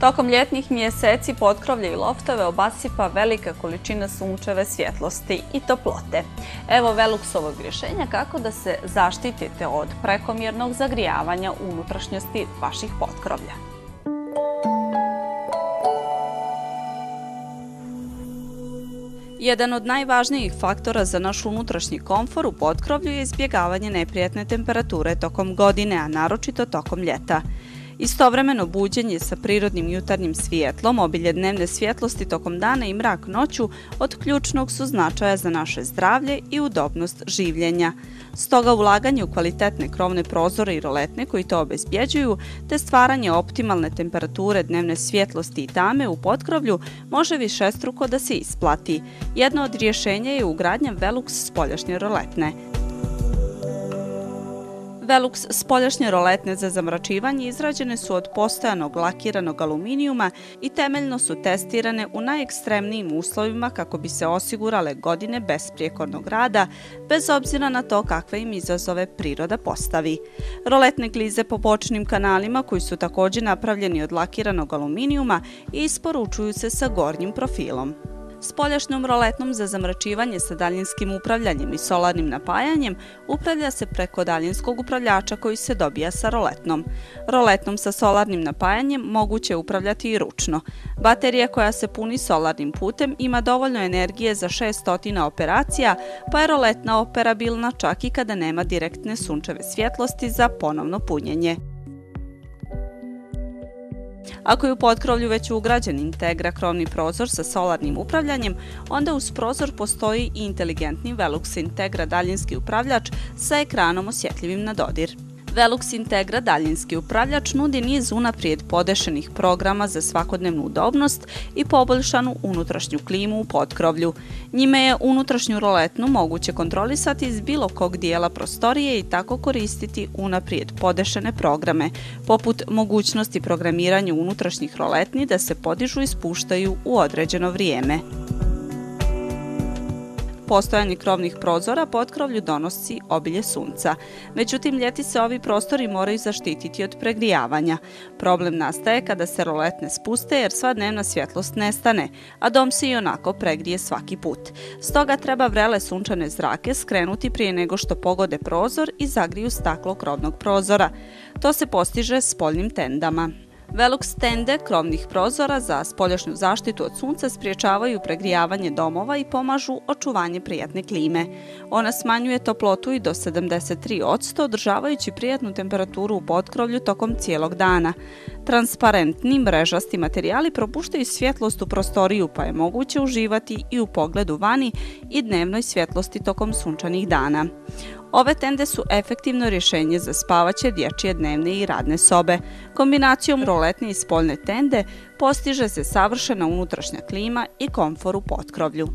Tokom ljetnih mjeseci potkrovlje i loftove obasipa velika količina sunčeve svjetlosti i toplote. Evo Veluxovog rješenja kako da se zaštitite od prekomjernog zagrijavanja unutrašnjosti vaših potkrovlja. Jedan od najvažnijih faktora za naš unutrašnji komfor u potkrovlju je izbjegavanje neprijatne temperature tokom godine, a naročito tokom ljeta. Istovremeno buđenje sa prirodnim jutarnjim svijetlom, obilje dnevne svjetlosti tokom dana i mrak noću od ključnog su značaja za naše zdravlje i udobnost življenja. Stoga ulaganje u kvalitetne krovne prozore i roletne koji to obezbjeđuju, te stvaranje optimalne temperature dnevne svjetlosti i tame u potkrovlju može višestruko da se isplati. Jedno od rješenja je ugradnja Velux spoljašnje roletne. Velux spoljašnje roletne za zamračivanje izrađene su od postojanog lakiranog aluminijuma i temeljno su testirane u najekstremnijim uslovima kako bi se osigurale godine besprijekornog rada, bez obzira na to kakve im izazove priroda postavi. Roletne glize po bočnim kanalima, koji su također napravljeni od lakiranog aluminijuma, isporučuju se sa gornjim profilom. Spoljašnjom roletnom za zamračivanje sa daljinskim upravljanjem i solarnim napajanjem upravlja se preko daljinskog upravljača koji se dobija sa roletnom. Roletnom sa solarnim napajanjem moguće je upravljati i ručno. Baterija koja se puni solarnim putem ima dovoljno energije za 600 operacija, pa je roletna operabilna čak i kada nema direktne sunčeve svjetlosti za ponovno punjenje. Ako je u potkrovlju već ugrađen Integra krovni prozor sa solarnim upravljanjem, onda uz prozor postoji i inteligentni Velux Integra daljinski upravljač sa ekranom osjetljivim na dodir. Velux Integra daljinski upravljač nudi niz unaprijed podešenih programa za svakodnevnu udobnost i poboljšanu unutrašnju klimu u potkrovlju. Njime je unutrašnju roletnu moguće kontrolisati iz bilo kog dijela prostorije i tako koristiti unaprijed podešene programe, poput mogućnosti programiranja unutrašnjih roletni da se podižu i spuštaju u određeno vrijeme. Postojanje krovnih prozora potkrovlju donosi obilje sunca. Međutim, ljeti se ovi prostori moraju zaštititi od pregrijavanja. Problem nastaje kada se roletne spuste jer sva dnevna svjetlost nestane, a dom se i onako pregrije svaki put. Stoga treba vrele sunčane zrake skrenuti prije nego što pogode prozor i zagriju staklo krovnog prozora. To se postiže spoljnim tendama. Velux tende krovnih prozora za spoljašnju zaštitu od sunca spriječavaju pregrijavanje domova i pomažu očuvanje prijatne klime. Ona smanjuje toplotu i do 73%, održavajući prijatnu temperaturu u potkrovlju tokom cijelog dana. Transparentni mrežasti materijali propuštaju svjetlost u prostoriju, pa je moguće uživati i u pogledu vani i dnevnoj svjetlosti tokom sunčanih dana. Ove tende su efektivno rješenje za spavaće, dječje, dnevne i radne sobe. Kombinacijom roletne i spoljne tende postiže se savršena unutrašnja klima i komfor u potkrovlju.